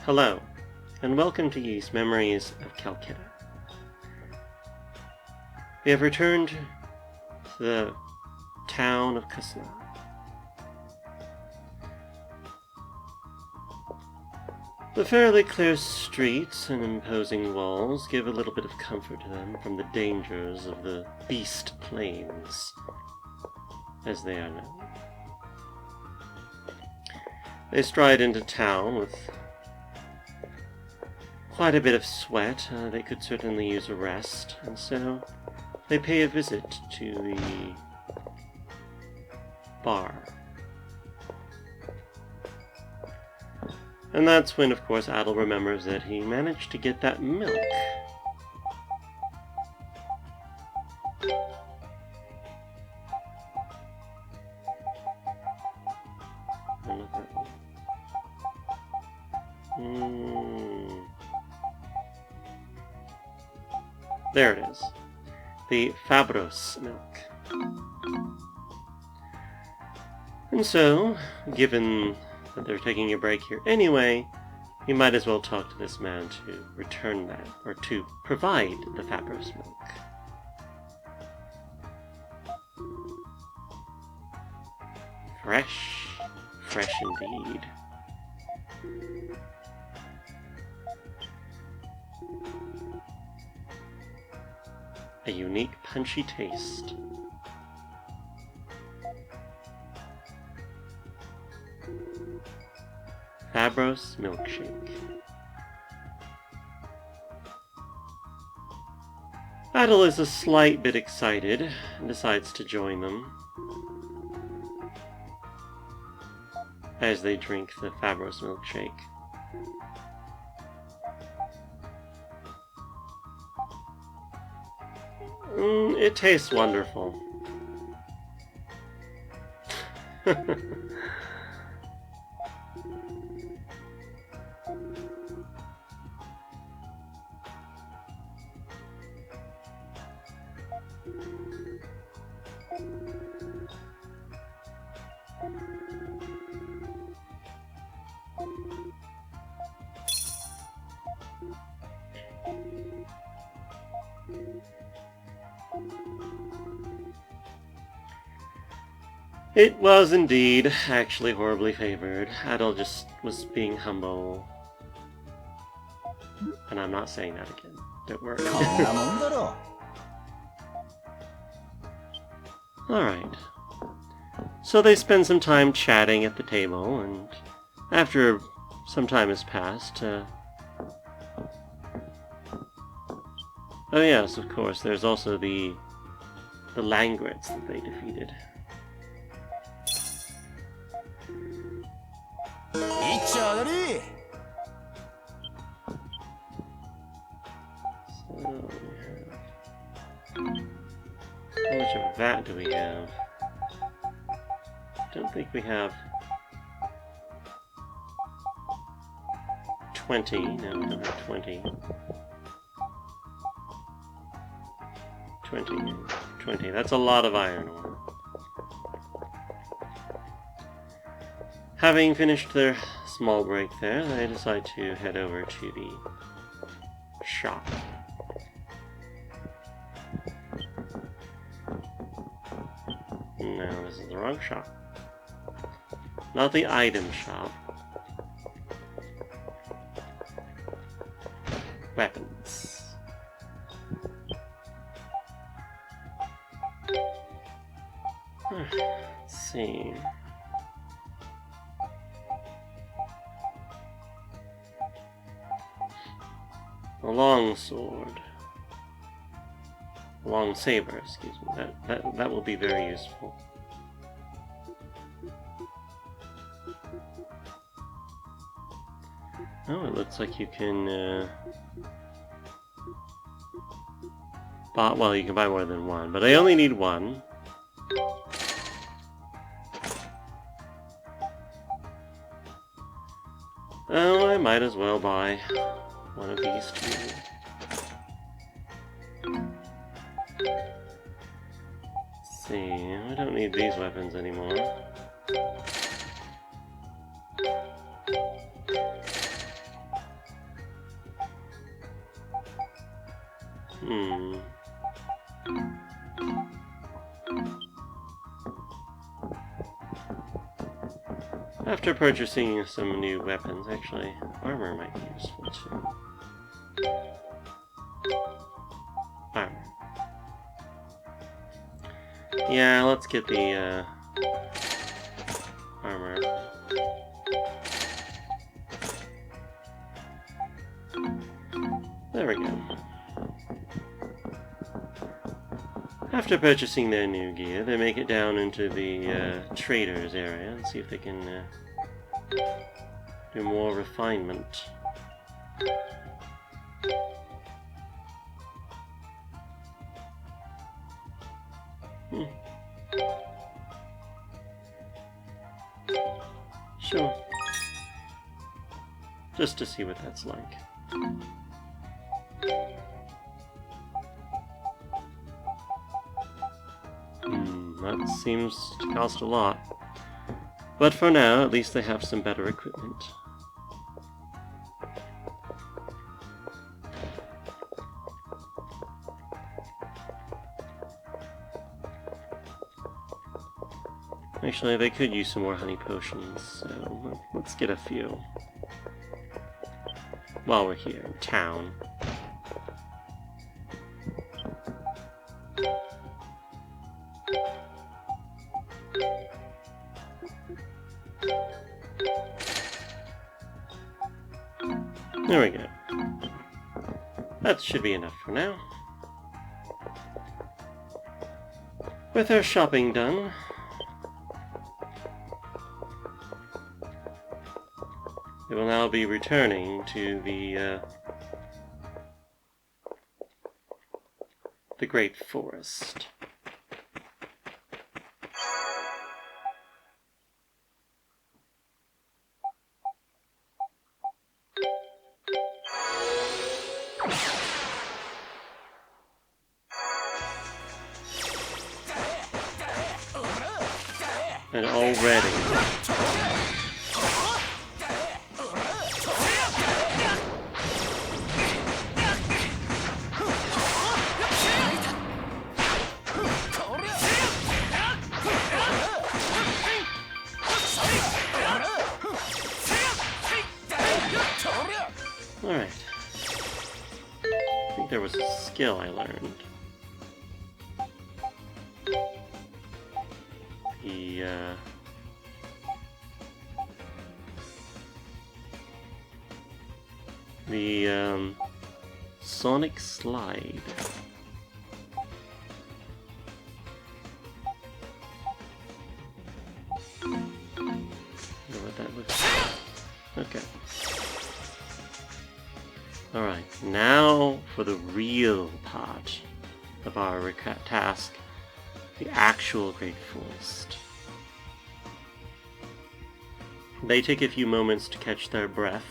Hello, and welcome to Yeast Memories of Celceta. We have returned to the town of Kusla. The fairly clear streets and imposing walls give a little bit of comfort to them from the dangers of the Beast Plains, as they are known. They stride into town with quite a bit of sweat. They could certainly use a rest, and so they pay a visit to the bar. And that's when, of course, Adel remembers that he managed to get that milk. There it is. The Fabros milk. And so, given that they're taking a break here anyway, you might as well talk to this man to return that, or to provide the Fabros milk. Fresh. Fresh indeed. A unique punchy taste. Fabros milkshake. Adel is a slight bit excited and decides to join them as they drink the Fabros milkshake. It tastes wonderful. It was indeed actually horribly favored. Adel just was being humble. And I'm not saying that again. Don't worry. Alright. So they spend some time chatting at the table, and after some time has passed, oh yes, of course, there's also the Langrets that they defeated. How much of that do we have? Don't think we have 20. No, we don't have 20. 20. That's a lot of iron ore. Having finished their small break there, they decide to head over to the shop. No, this is the wrong shop. Not the item shop. Weapons. Let's see. A long sword. Long saber, excuse me. That will be very useful. Oh, it looks like you can well, you can buy more than one, but I only need one. Oh, I might as well buy one of these two. Let's see, I don't need these weapons anymore. Hmm. After purchasing some new weapons, actually, armor might be useful too. Armor. Yeah, let's get the armor. There we go. After purchasing their new gear, they make it down into the traders area and see if they can do more refinement. Sure. Just to see what that's like. That seems to cost a lot. But for now, at least they have some better equipment. Actually, they could use some more honey potions, so let's get a few. While we're here in town. There we go. That should be enough for now. With our shopping done, we will now be returning to the Great Forest. And already... Alright. I think there was a skill I learned. The Sonic Slide. Know what that looks like. Okay. Alright, now for the real part of our task, the actual Great Forest. They take a few moments to catch their breath.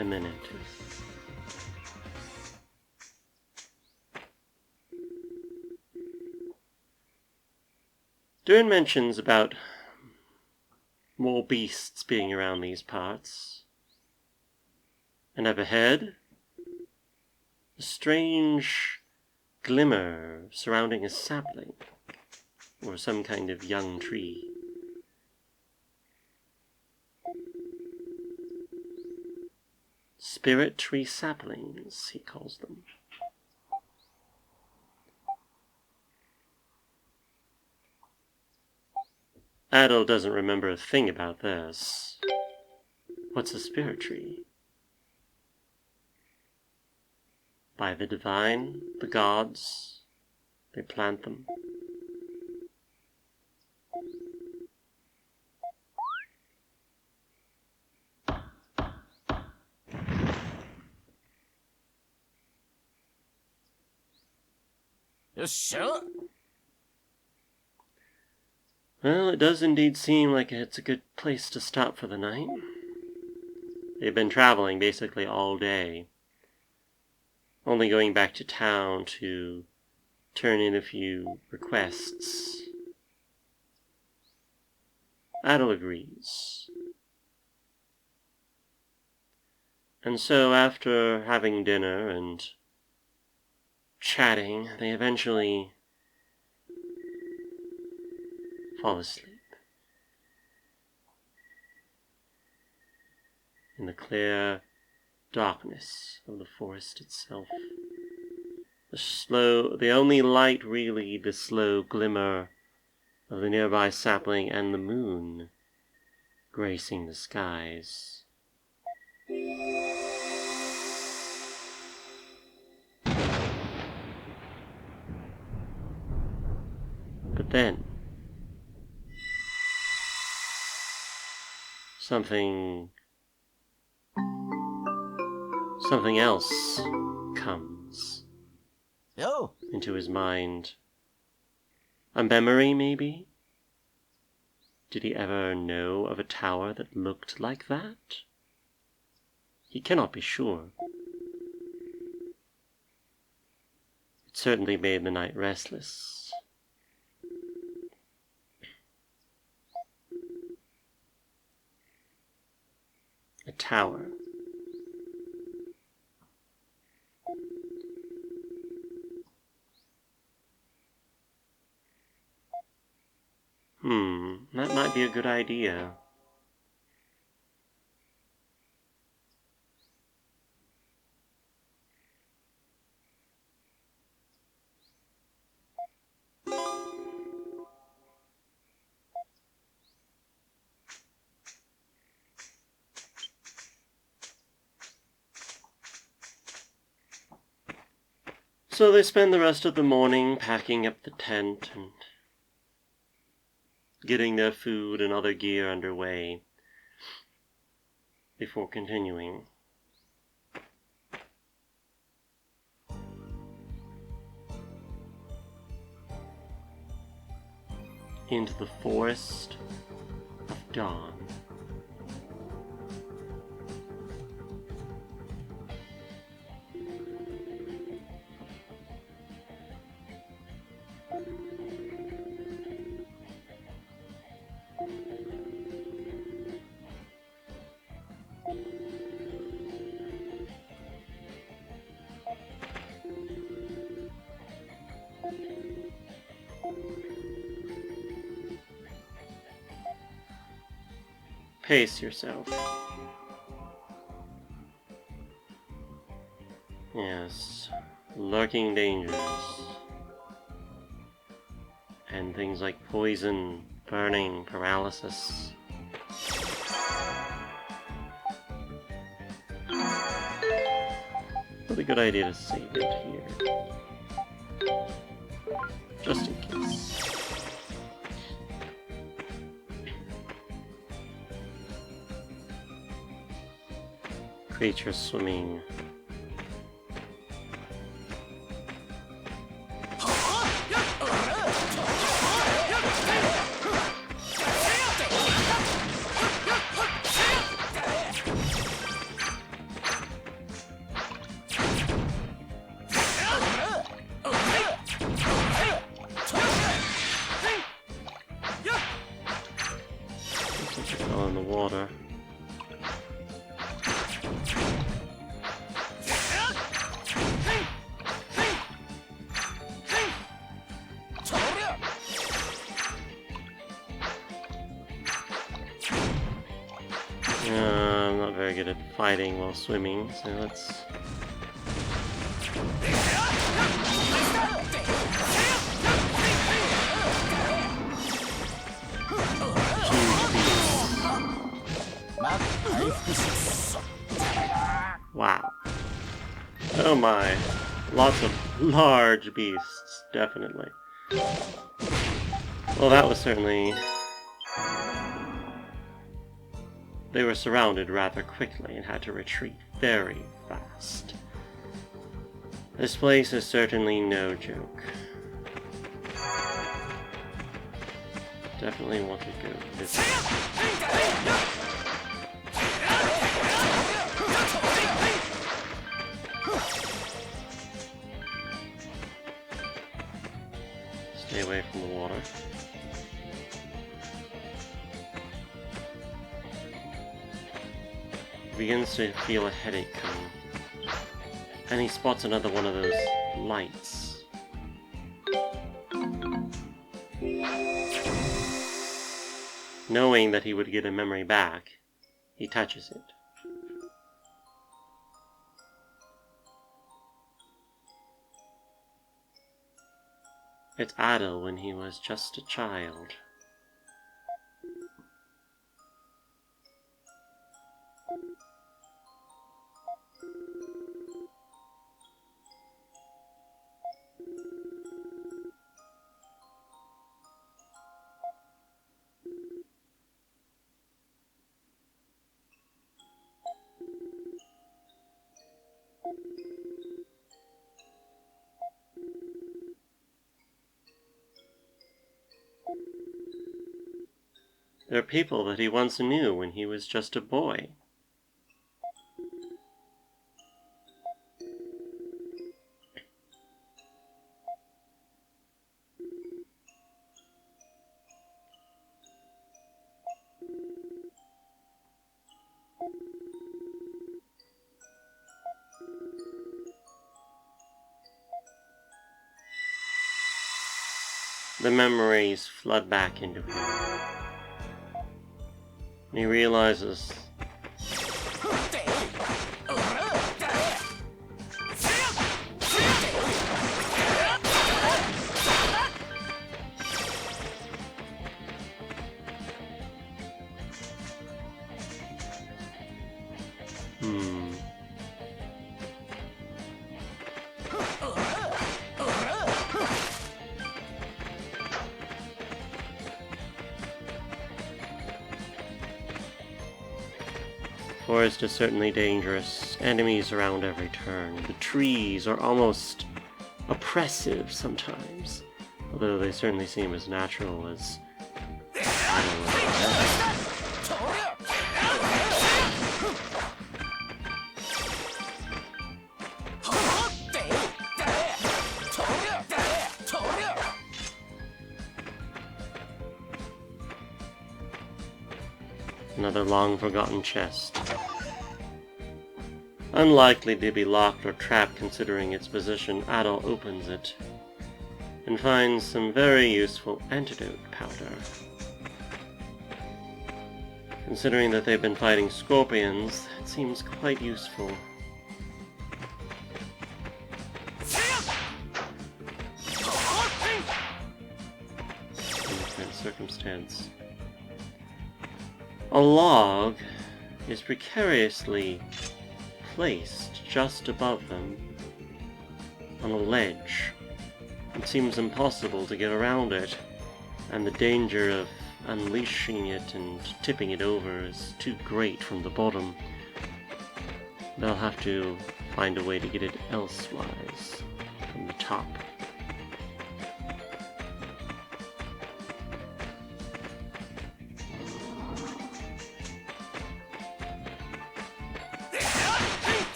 And then enter. Dern mentions about more beasts being around these parts. And up ahead, a strange glimmer surrounding a sapling, or some kind of young tree. Spirit tree saplings, he calls them. Adol doesn't remember a thing about this. What's a spirit tree? By the divine, the gods, they plant them. Sure. Well, it does indeed seem like it's a good place to stop for the night. They've been traveling basically all day, only going back to town to turn in a few requests. Adol agrees. And so after having dinner and chatting, they eventually fall asleep. In the clear darkness of the forest itself. The only light really, the slow glimmer of the nearby sapling and the moon gracing the skies. But then, something else comes into his mind. A memory, maybe? Did he ever know of a tower that looked like that? He cannot be sure. It certainly made the night restless. A tower. That might be a good idea. So they spend the rest of the morning packing up the tent and getting their food and other gear underway before continuing. Into the forest of dawn. Pace yourself. Yes, lurking dangers. And things like poison, burning, paralysis. Probably a good idea to save it here. Just in case. Creature swimming. Looks like it fell in the water. I'm not very good at fighting while swimming, so let's... Wow. Oh my. Lots of large beasts, definitely. Well, that was certainly... They were surrounded rather quickly and had to retreat very fast. This place is certainly no joke. Definitely want to go visit. Stay away from the water. He begins to feel a headache coming. And he spots another one of those lights. Knowing that he would get a memory back, he touches it. It's Adel when he was just a child. There are people that he once knew when he was just a boy. The memories flood back into him. And he realizes forest is certainly dangerous. Enemies around every turn. The trees are almost oppressive sometimes, although they certainly seem as natural as another long-forgotten chest. Unlikely to be locked or trapped considering its position, Adol opens it and finds some very useful antidote powder. Considering that they've been fighting scorpions, it seems quite useful. In the current circumstance. A log is precariously placed just above them on a ledge. It seems impossible to get around it, and the danger of unleashing it and tipping it over is too great from the bottom. They'll have to find a way to get it elsewise from the top.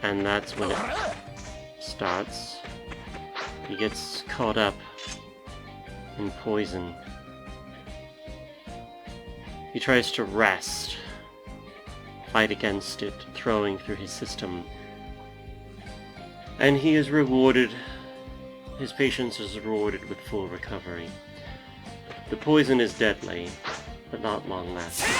And that's when it starts. He gets caught up in poison. He tries to rest, fight against it, throwing through his system. And he is rewarded, his patience is rewarded with full recovery. The poison is deadly, but not long-lasting.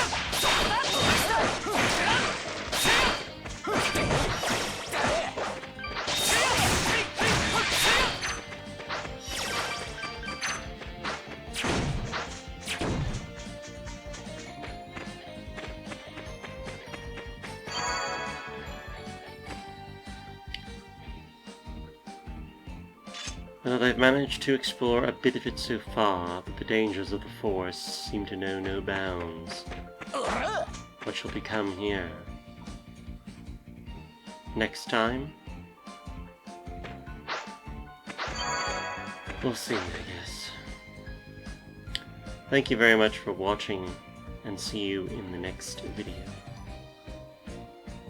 Well, they've managed to explore a bit of it so far, but the dangers of the forest seem to know no bounds. What shall become here? Next time? We'll see, I guess. Thank you very much for watching, and see you in the next video.